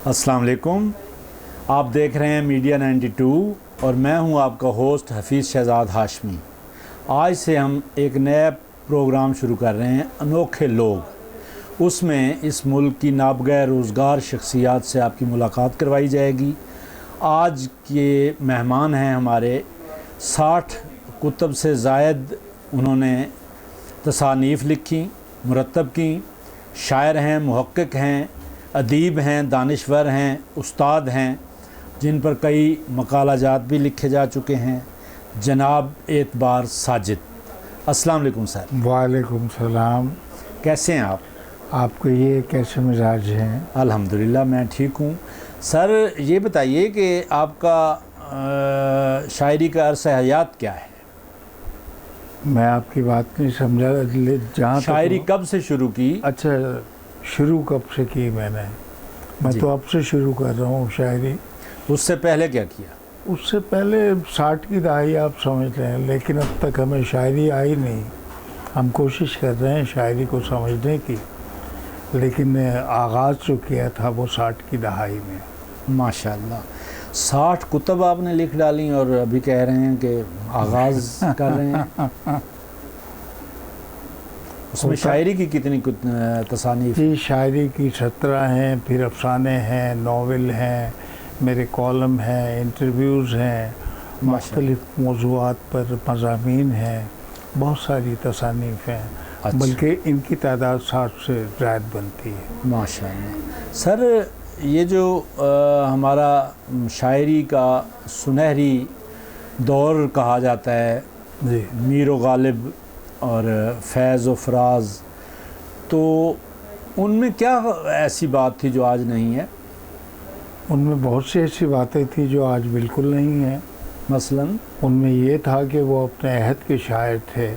السلام علیکم، آپ دیکھ رہے ہیں میڈیا 92 اور میں ہوں آپ کا ہوسٹ حفیظ شہزاد ہاشمی۔ آج سے ہم ایک نیا پروگرام شروع کر رہے ہیں، انوکھے لوگ۔ اس میں اس ملک کی نابغہ روزگار شخصیات سے آپ کی ملاقات کروائی جائے گی۔ آج کے مہمان ہیں ہمارے 60 کتب سے زائد انہوں نے تصانیف لکھی، مرتب کی، شاعر ہیں، محقق ہیں، ادیب ہیں، دانشور ہیں، استاد ہیں، جن پر کئی مقالہ جات بھی لکھے جا چکے ہیں۔ جناب اعتبار ساجد، السلام علیکم سر۔ وعلیکم السلام۔ کیسے ہیں آپ؟ آپ کو یہ کیسے مزاج ہیں؟ الحمدللہ میں ٹھیک ہوں۔ سر یہ بتائیے کہ آپ کا شاعری کا عرصہ حیات کیا ہے؟ میں آپ کی بات نہیں سمجھا، جہاں شاعری کب سے شروع کی؟ اچھا، شروع کب سے کی میں جی۔ تو اب سے شروع کر رہا ہوں شاعری۔ اس سے پہلے کیا کیا؟ اس سے پہلے 60 کی دہائی آپ سمجھ رہے ہیں، لیکن اب تک ہمیں شاعری آئی نہیں۔ ہم کوشش کر رہے ہیں شاعری کو سمجھنے کی، لیکن آغاز جو کیا تھا وہ 60 کی دہائی میں۔ ماشاءاللہ، 60 کتب آپ نے لکھ ڈالی اور ابھی کہہ رہے ہیں کہ آغاز کر رہے ہیں۔ اس میں شاعری کی کتنی تصانیف؟ جی، شاعری کی 17 ہیں، پھر افسانے ہیں، ناول ہیں، میرے کالم ہیں، انٹرویوز ہیں، مختلف موضوعات پر مضامین ہیں، بہت ساری تصانیف ہیں۔ اچھا۔ بلکہ ان کی تعداد 60 سے زائد بنتی ہے۔ ماشاءاللہ۔ سر یہ جو ہمارا شاعری کا سنہری دور کہا جاتا ہے، جی، میر و غالب اور فیض و فراز، تو ان میں کیا ایسی بات تھی جو آج نہیں ہے؟ ان میں بہت سی ایسی باتیں تھیں جو آج بالکل نہیں ہیں۔ مثلاً ان میں یہ تھا کہ وہ اپنے عہد کے شاعر تھے،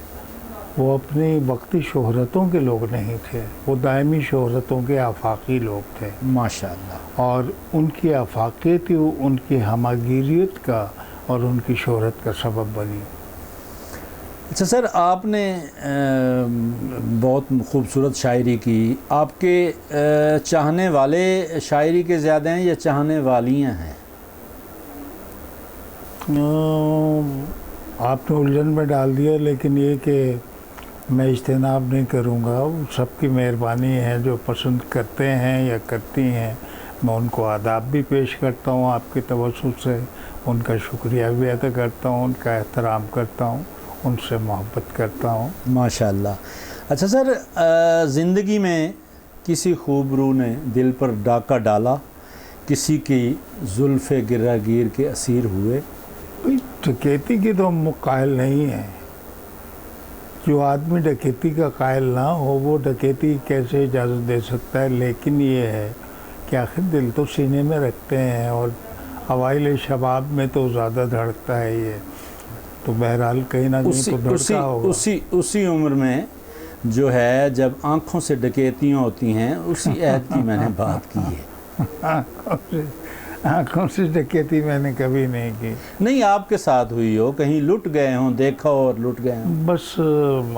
وہ اپنی وقتی شہرتوں کے لوگ نہیں تھے، وہ دائمی شہرتوں کے آفاقی لوگ تھے۔ ماشاءاللہ۔ اور ان کی آفاقیت ان کی ہماگیریت کا اور ان کی شہرت کا سبب بنی۔ اچھا سر، آپ نے بہت خوبصورت شاعری کی۔ آپ کے چاہنے والے شاعری کے زیادہ ہیں یا چاہنے والیاں ہیں؟ آپ نے الجھن میں ڈال دیا، لیکن یہ کہ میں اجتناب نہیں کروں گا۔ سب کی مہربانی ہے، جو پسند کرتے ہیں یا کرتی ہیں، میں ان کو آداب بھی پیش کرتا ہوں آپ کے توسط سے، ان کا شکریہ بھی ادا کرتا ہوں، ان کا احترام کرتا ہوں، ان سے محبت کرتا ہوں۔ ماشاءاللہ۔ اچھا سر، زندگی میں کسی خوبرو نے دل پر ڈاکہ ڈالا، کسی کی زلف گرہ گیر کے اسیر ہوئے؟ ڈکیتی کی تو ہم قائل نہیں ہیں۔ جو آدمی ڈکیتی کا قائل نہ ہو وہ ڈکیتی کیسے اجازت دے سکتا ہے؟ لیکن یہ ہے کہ آخر دل تو سینے میں رکھتے ہیں، اور اوائل شباب میں تو زیادہ دھڑکتا ہے یہ، تو بہرحال کہیں نہ کہیں تو دھڑکا ہوگا۔ اسی عمر میں جو ہے جب آنکھوں سے ڈکیتیاں ہوتی ہیں، اسی عہد کی میں نے بات کی ہے۔ آنکھوں سے ڈکیتی میں نے کبھی نہیں کی۔ نہیں، آپ کے ساتھ ہوئی ہو، کہیں لٹ گئے ہوں، دیکھا ہو اور لٹ گئے ہوں؟ بس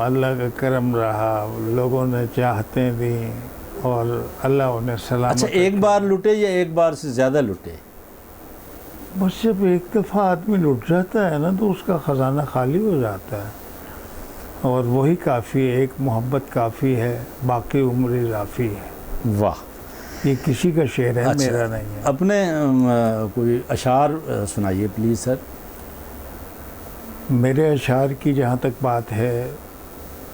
اللہ کا کرم رہا، لوگوں نے چاہتے دیں اور اللہ انہیں سلامت۔ اچھا، ایک بار لٹے یا ایک بار سے زیادہ لٹے؟ بس جب ایک دفعہ آدمی لٹ جاتا ہے نا تو اس کا خزانہ خالی ہو جاتا ہے، اور وہی کافی ہے، ایک محبت کافی ہے، باقی عمر اضافی ہے۔ واہ، یہ کسی کا شعر ہے، اچھا، میرا نہیں ہے۔ اپنے کوئی اشعار سنائیے پلیز سر۔ میرے اشعار کی جہاں تک بات ہے،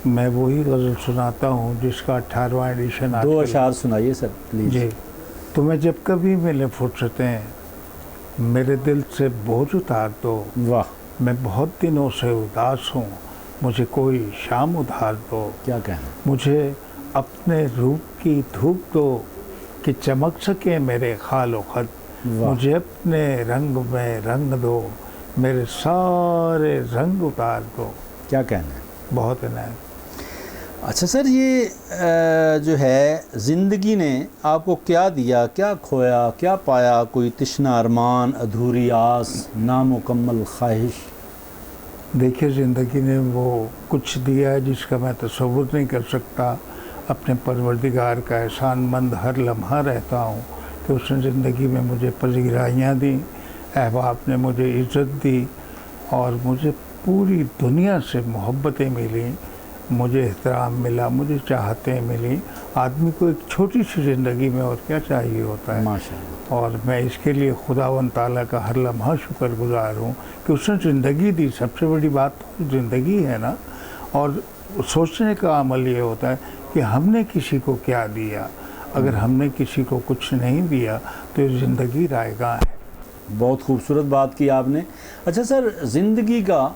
میں وہی غزل سناتا ہوں جس کا 18واں ایڈیشن 2 اشعار سنائیے سر پلیز۔ جی، تمہیں جب کبھی ملے فرصتیں، میرے دل سے بوجھ اتار دو، واہ، میں بہت دنوں سے اداس ہوں، مجھے کوئی شام ادھار دو، کیا کہنا۔ مجھے اپنے روپ کی دھوپ دو کہ چمک سکے میرے خال و خط، واہ، مجھے اپنے رنگ میں رنگ دو، میرے سارے رنگ اتار دو۔ کیا کہنا ہے۔ بہت عنایت۔ اچھا سر، یہ جو ہے زندگی نے آپ کو کیا دیا، کیا کھویا، کیا پایا؟ کوئی تشنا ارمان، ادھوری آس، نامکمل خواہش؟ دیکھیے، زندگی نے وہ کچھ دیا ہے جس کا میں تصور نہیں کر سکتا۔ اپنے پروردگار کا احسان مند ہر لمحہ رہتا ہوں، کہ اس نے زندگی میں مجھے پذیرائیاں دیں، احباب نے مجھے عزت دی اور مجھے پوری دنیا سے محبتیں ملیں، مجھے احترام ملا، مجھے چاہتیں ملیں۔ آدمی کو ایک چھوٹی سی زندگی میں اور کیا چاہیے ہوتا ہے، ماشاءاللہ۔ اور میں اس کے لیے خداوند تعالیٰ کا ہر لمحہ شکر گزار ہوں کہ اس نے زندگی دی۔ سب سے بڑی بات تو زندگی ہے نا، اور سوچنے کا عمل یہ ہوتا ہے کہ ہم نے کسی کو کیا دیا۔ اگر ہم نے کسی کو کچھ نہیں دیا تو یہ زندگی رائگاں ہے۔ بہت خوبصورت بات کی آپ نے۔ اچھا سر، زندگی کا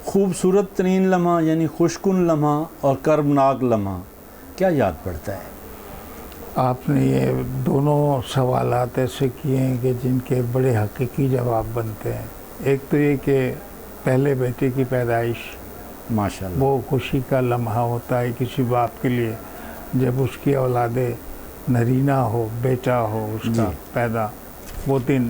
خوبصورت ترین لمحہ یعنی خوشکن لمحہ اور کربناک لمحہ کیا یاد پڑتا ہے؟ آپ نے یہ دونوں سوالات ایسے کیے ہیں کہ جن کے بڑے حقیقی جواب بنتے ہیں۔ ایک تو یہ کہ پہلے بیٹے کی پیدائش، ماشاءاللہ، وہ خوشی کا لمحہ ہوتا ہے کسی باپ کے لیے، جب اس کی اولاد نرینہ ہو، بیٹا ہو اس کا پیدا، وہ دن،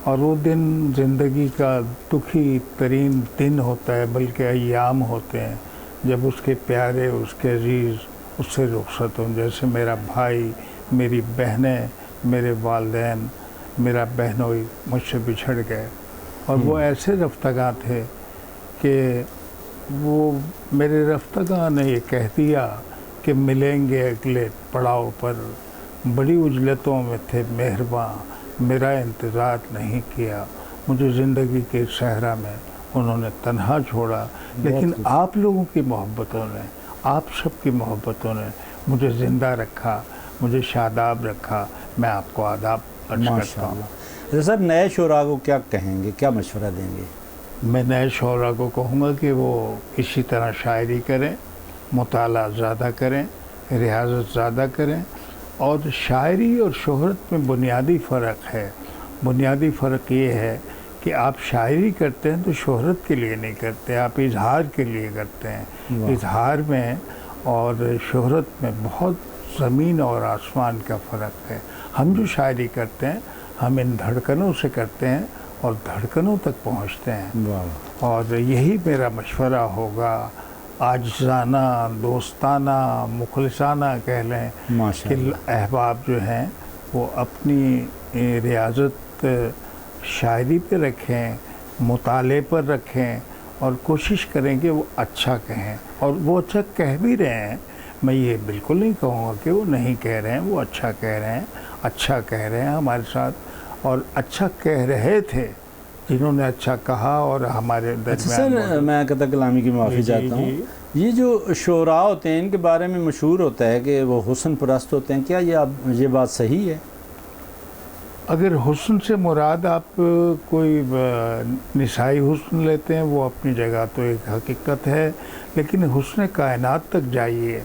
اور وہ دن زندگی کا دکھی ترین دن ہوتا ہے، بلکہ ایام ہوتے ہیں جب اس کے پیارے، اس کے عزیز اس سے رخصت ہوں، جیسے میرا بھائی، میری بہنیں، میرے والدین، میرا بہنوئی مجھ سے بچھڑ گئے، اور وہ ایسے رفتگاں تھے کہ وہ میرے رفتگاں نے یہ کہہ دیا کہ ملیں گے اگلے پڑاؤ پر، بڑی اجلتوں میں تھے مہرباں، میرا انتظار نہیں کیا، مجھے زندگی کے صحرا میں انہوں نے تنہا چھوڑا، لیکن آپ لوگوں کی محبتوں نے، آپ سب کی محبتوں نے مجھے زندہ رکھا، مجھے شاداب رکھا۔ میں آپ کو آداب عرض کرتا ہوں۔ اچھا سر، نئے شعراء کو کیا کہیں گے، کیا مشورہ دیں گے؟ میں نئے شعراء کو کہوں گا کہ وہ اسی طرح شاعری کریں، مطالعہ زیادہ کریں، ریاضت زیادہ کریں، اور شاعری اور شہرت میں بنیادی فرق ہے۔ بنیادی فرق یہ ہے کہ آپ شاعری کرتے ہیں تو شہرت کے لیے نہیں کرتے، آپ اظہار کے لیے کرتے ہیں۔ اظہار میں اور شہرت میں بہت زمین اور آسمان کا فرق ہے۔ ہم جو شاعری کرتے ہیں ہم ان دھڑکنوں سے کرتے ہیں اور دھڑکنوں تک پہنچتے ہیں، اور یہی میرا مشورہ ہوگا، عاجزانہ، دوستانہ، مخلصانہ کہہ لیں، کہ احباب جو ہیں وہ اپنی ریاضت شاعری پہ رکھیں، مطالعے پر رکھیں، اور کوشش کریں کہ وہ اچھا کہیں، اور وہ اچھا کہہ بھی رہے ہیں۔ میں یہ بالکل نہیں کہوں گا کہ وہ نہیں کہہ رہے ہیں، وہ اچھا کہہ رہے ہیں، اچھا کہہ رہے ہیں ہمارے ساتھ، اور اچھا کہہ رہے تھے جنہوں نے اچھا کہا اور ہمارے درمیان۔ سر میں قطع کلامی کی معافی چاہتا ہوں، یہ جو شعراء ہوتے ہیں ان کے بارے میں مشہور ہوتا ہے کہ وہ حسن پرست ہوتے ہیں، کیا یہ بات صحیح ہے؟ اگر حسن سے مراد آپ کوئی نسائی حسن لیتے ہیں وہ اپنی جگہ تو ایک حقیقت ہے، لیکن حسن کائنات تک جائیے،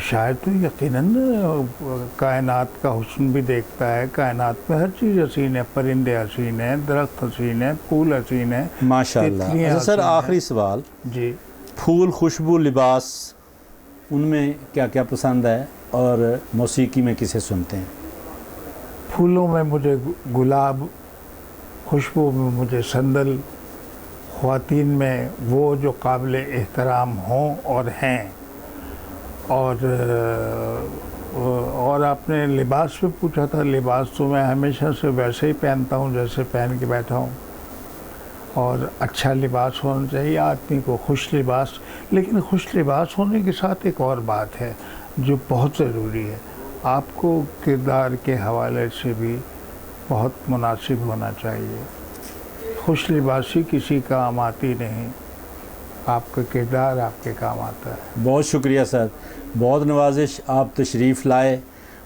شاعر تو یقیناً کائنات کا حسن بھی دیکھتا ہے۔ کائنات میں ہر چیز حسین ہے، پرندے حسین ہیں، درخت حسین ہیں، پھول حسین ہیں، ماشاءاللہ۔ اچھا سر، آخری سوال، جی، پھول، خوشبو، لباس، ان میں کیا کیا پسند ہے اور موسیقی میں کسے سنتے ہیں؟ پھولوں میں مجھے گلاب، خوشبو میں مجھے سندل، خواتین میں وہ جو قابل احترام ہوں اور ہیں، اور آپ نے لباس پہ پوچھا تھا، لباس تو میں ہمیشہ سے ویسے ہی پہنتا ہوں جیسے پہن کے بیٹھا ہوں، اور اچھا لباس ہونا چاہیے آدمی کو، خوش لباس۔ لیکن خوش لباس ہونے کے ساتھ ایک اور بات ہے جو بہت ضروری ہے، آپ کو کردار کے حوالے سے بھی بہت مناسب ہونا چاہیے۔ خوش لباسی کسی کام آتی نہیں، آپ کا کردار آپ کے کام آتا ہے۔ بہت شکریہ سر، بہت نوازش، آپ تشریف لائے،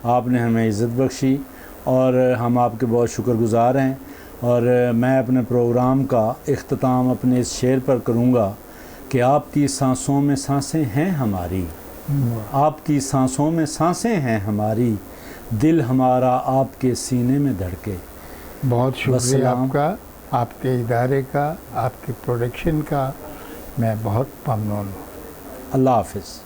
آپ نے ہمیں عزت بخشی، اور ہم آپ کے بہت شکر گزار ہیں۔ اور میں اپنے پروگرام کا اختتام اپنے اس شعر پر کروں گا کہ آپ کی سانسوں میں سانسیں ہیں ہماری، آپ کی سانسوں میں سانسیں ہیں ہماری، دل ہمارا آپ کے سینے میں دھڑکے۔ بہت شکریہ آپ کا، آپ کے ادارے کا، آپ کی پروڈکشن کا، میں بہت ممنون ہوں۔ اللہ حافظ۔